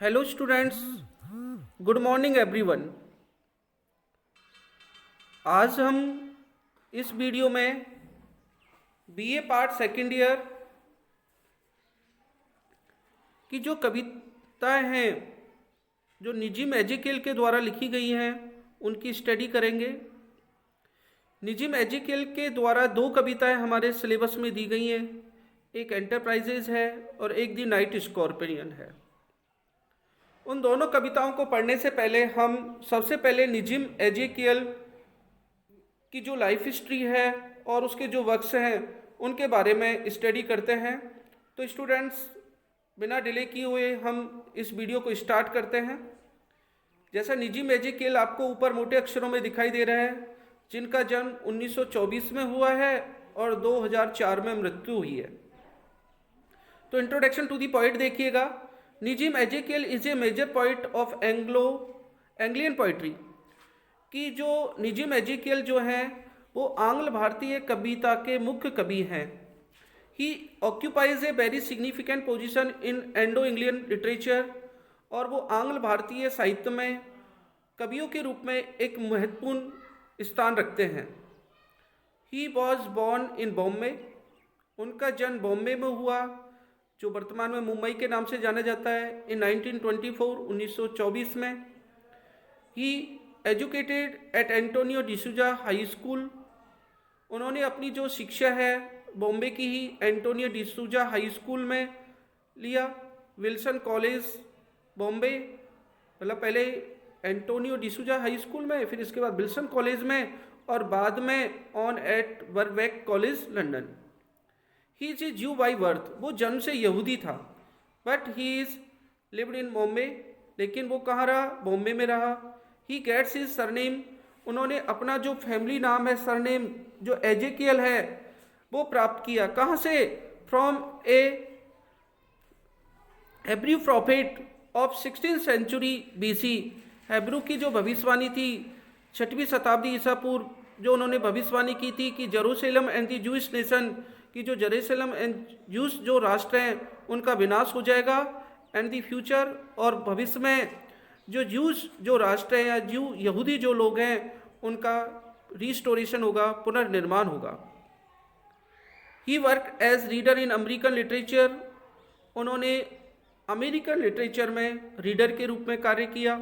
Hello students, good morning everyone. आज हम इस वीडियो में बीए पार्ट सेकेंड ईयर की जो कविताएं हैं जो निजी मैजिकेल के द्वारा लिखी गई हैं उनकी स्टडी करेंगे। निजी मैजिकेल के द्वारा दो कविताएं हमारे सिलेबस में दी गई हैं, एक एंटरप्राइजेज है और एक दी नाइट स्कॉर्पियन है। उन दोनों कविताओं को पढ़ने से पहले हम सबसे पहले निजिम एजेकियल की जो लाइफ हिस्ट्री है और उसके जो वर्क्स हैं उनके बारे में स्टडी करते हैं। तो स्टूडेंट्स, बिना डिले किए हुए हम इस वीडियो को स्टार्ट करते हैं। जैसा निजिम एजेकियल आपको ऊपर मोटे अक्षरों में दिखाई दे रहा है, जिनका जन्म 1924 में हुआ है और 2004 में मृत्यु हुई है। तो इंट्रोडक्शन टू दी पोइट देखिएगा। Nissim Ezekiel is a major poet of Anglian poetry. कि जो निजिम एजेकियल जो हैं वो आंग्ल भारतीय कविता के मुख्य कवि हैं। He occupies a very significant position in Indo Anglian literature, और वो आंग्ल भारतीय साहित्य में कवियों के रूप में एक महत्वपूर्ण स्थान रखते हैं। He was born in Bombay. उनका जन्म बॉम्बे में हुआ, जो वर्तमान में मुंबई के नाम से जाना जाता है, इन 1924 में। He educated at Antonio D'Souza high school. उन्होंने अपनी जो शिक्षा है बॉम्बे की ही एंटोनियो डिसूजा हाई स्कूल में लिया। विल्सन कॉलेज बॉम्बे, मतलब पहले एंटोनियो डिसूजा हाई स्कूल में, फिर इसके बाद विल्सन कॉलेज में, और बाद में ऑन एट वर्वेक college London. He is a Jew by birth. वो जन्म से यहूदी था, but he is lived in Bombay. लेकिन वो कहाँ रहा? बॉम्बे में रहा। He gets his surname. उन्होंने अपना जो फैमिली नाम है, सरनेम जो एजेकियल है, वो प्राप्त किया। कहाँ से? From a Hebrew prophet of 16th century BC। Hebrew की जो भविष्यवाणी थी 6वीं शताब्दी ईसा पूर्व, जो उन्होंने भविष्यवाणी की थी कि Jerusalem and the Jewish nation, कि जो जेरूशलेम एंड जूस जो राष्ट्र हैं उनका विनाश हो जाएगा, एंड द फ्यूचर, और भविष्य में जो जूस जो राष्ट्र है या जू यहूदी जो लोग हैं उनका रिस्टोरेशन होगा, पुनर्निर्माण होगा। He work as reader in American literature. उन्होंने अमेरिकन लिटरेचर में रीडर के रूप में कार्य किया।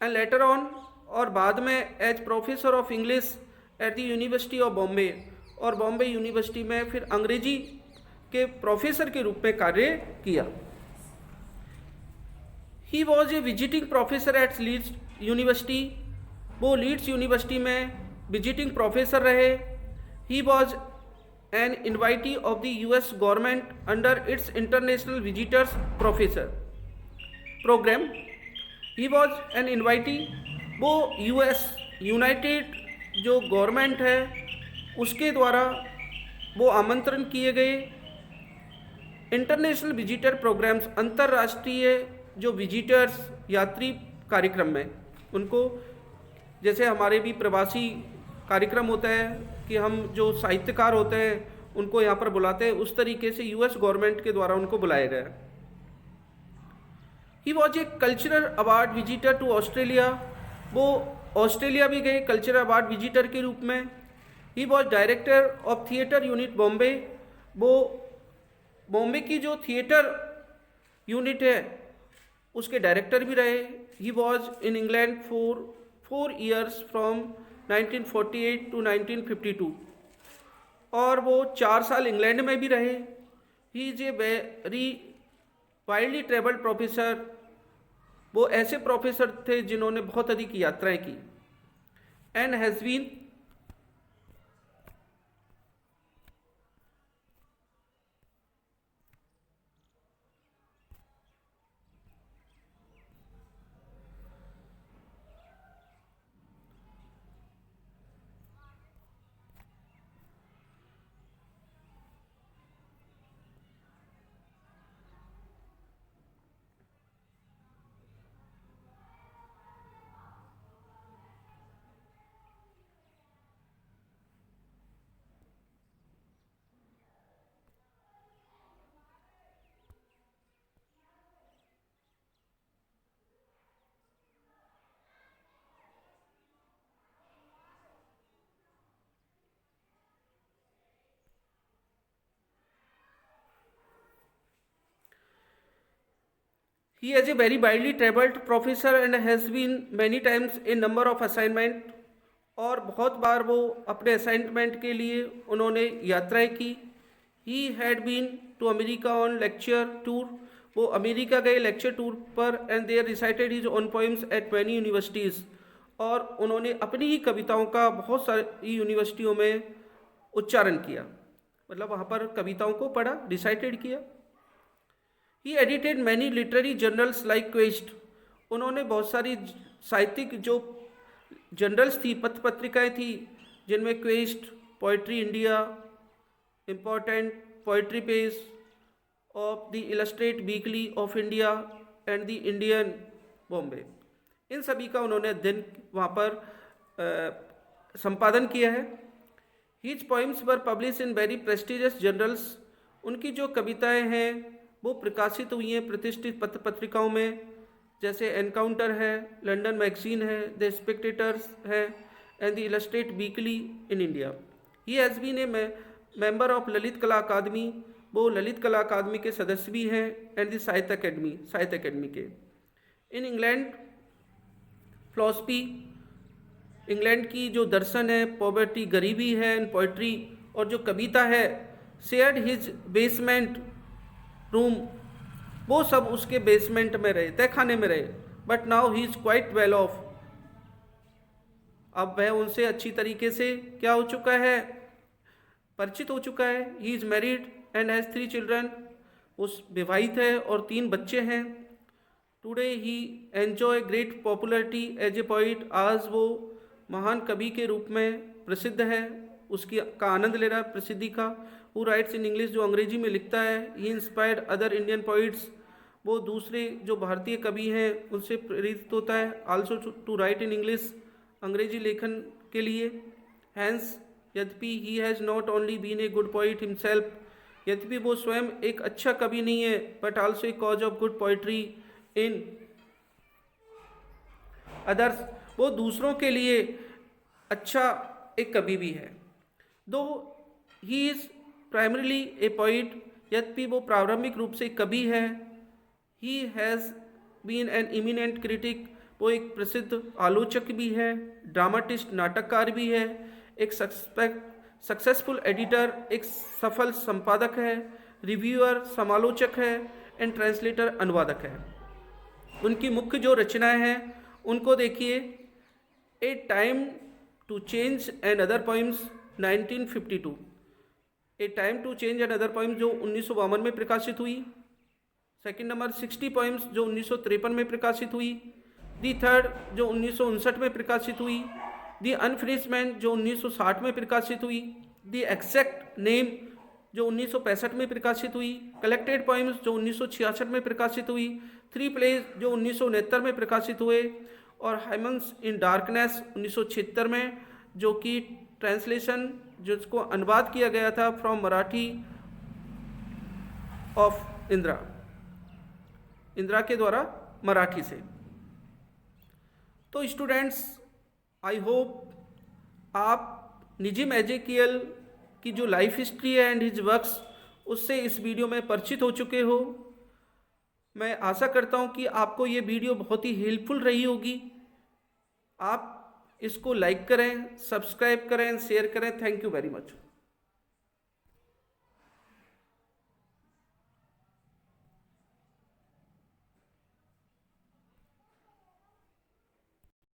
एंड लेटर ऑन, और बाद में as professor of English at the university of Bombay, और बॉम्बे यूनिवर्सिटी में फिर अंग्रेजी के प्रोफेसर के रूप में कार्य किया। He was a visiting professor at Leeds University. वो लीड्स यूनिवर्सिटी में विजिटिंग प्रोफेसर रहे। He was an invitee of the US government under its international visitors professor programme. He was an invitee. वो US United जो government है उसके द्वारा वो आमंत्रण किए गए इंटरनेशनल विजिटर प्रोग्राम्स, अंतर्राष्ट्रीय जो विजिटर्स यात्री कार्यक्रम में उनको, जैसे हमारे भी प्रवासी कार्यक्रम होता है कि हम जो साहित्यकार होते हैं उनको यहाँ पर बुलाते हैं, उस तरीके से US गवर्नमेंट के द्वारा उनको बुलाया गया। He was a cultural award visitor to Australia. वो ऑस्ट्रेलिया भी गए कल्चरल अवार्ड विजिटर के रूप में। He was director of theatre unit Bombay. वो बॉम्बे की जो थिएटर यूनिट है उसके डायरेक्टर भी रहे। He was in England for 4 years from 1948 to 1952, और वो 4 साल इंग्लैंड में भी रहे। He is a very widely travelled professor. वो ऐसे प्रोफेसर थे जिन्होंने बहुत अधिक यात्राएं की। And has been He is a very widely traveled professor and has been many times in number of assignment, और बहुत बार वो अपने असाइनमेंट के लिए उन्होंने यात्राएं की। He had been to America on lecture tour, वो अमेरिका गए लेक्चर टूर पर, and there recited his own poems at many universities, और उन्होंने अपनी ही कविताओं का बहुत सारी यूनिवर्सिटियों में उच्चारण किया, मतलब वहाँ पर कविताओं को पढ़ा, रिसाइटेड किया। He edited many literary journals like Quest, उन्होंने बहुत सारी साहित्यिक जो जर्नल्स थी, पत्र पत्रिकाएँ थी, जिनमें Quest, poetry India, important poetry page of the illustrate weekly of India and the Indian Bombay, इन सभी का उन्होंने अध्ययन वहाँ पर संपादन किया है। His poems were published in very prestigious journals, उनकी जो कविताएं हैं वो प्रकाशित हुई हैं प्रतिष्ठित पत्र पत्रिकाओं में, जैसे एनकाउंटर है, लंदन मैगजीन है, द स्पेक्टेटर्स है, and the illustrate weekly in India. He has been a member of Lalit Kala Akademi, वो ललित कला अकादमी के सदस्य भी हैं, एंड द साहित्य अकेडमी के। इन इंग्लैंड फिलॉसफी, इंग्लैंड की जो दर्शन है, पॉवर्टी गरीबी है, एंड पोइट्री और जो कविता है, शेयर्ड हिज बेसमेंट रूम, वो सब उसके बेसमेंट में रहे, तहखाने में रहे। But now he is quite well of, अब वह उनसे अच्छी तरीके से क्या हो चुका है, परिचित हो चुका है। He is married and has 3 children, उस विवाहित है और 3 बच्चे हैं। Today he enjoy great popularity as a poet, आज वो महान कवि के रूप में प्रसिद्ध है, उसकी का आनंद ले रहा है प्रसिद्धि का। हु राइट्स इन इंग्लिश, जो अंग्रेजी में लिखता है। ही इंस्पायर्ड अदर इंडियन पोइट्स, वो दूसरे जो भारतीय कवि हैं उनसे प्रेरित होता है। Also to write in English, अंग्रेजी लेखन के लिए। हैंस, यद्यपि he has not only been a good poet himself, यद्यपि वो स्वयं एक अच्छा कवि नहीं है, but also a cause of good poetry in others, वो दूसरों के लिए अच्छा एक कवि भी है। Though he is primarily a poet, यद्यपि वो प्रारंभिक रूप से कवि है। He has been an eminent critic, वो एक प्रसिद्ध आलोचक भी है, ड्रामाटिस्ट नाटककार भी है, एक सक्सेसफुल एडिटर, एक सफल संपादक है, रिव्यूअर समालोचक है, एंड ट्रांसलेटर अनुवादक है। उनकी मुख्य जो रचनाएं हैं उनको देखिए। A time to change and other poems 1952, a time to change and other poems जो 1952 में प्रकाशित हुई। सेकंड नंबर 60 पोइम्स जो 1953 में प्रकाशित हुई। दी थर्ड जो 1959 में प्रकाशित हुई। दी अनफिनिश्ड मैन जो 1960 में प्रकाशित हुई। दी एक्सैक्ट नेम जो 1965 में प्रकाशित हुई। कलेक्टेड पोइम्स जो 1966 में प्रकाशित हुई। 3 प्लेज जो 1969 में प्रकाशित हुए, और हाइमन्स इन डार्कनेस 1976 में, जो कि ट्रांसलेशन जिसको अनुवाद किया गया था फ्रॉम मराठी ऑफ इंदिरा के द्वारा मराठी से। तो स्टूडेंट्स, आई होप आप निजी मैजिकियल की जो लाइफ हिस्ट्री है एंड हिज वर्क्स, उससे इस वीडियो में परिचित हो चुके हो। मैं आशा करता हूं कि आपको ये वीडियो बहुत ही हेल्पफुल रही होगी। आप इसको लाइक करें, सब्सक्राइब करें, शेयर करें। Thank you very much.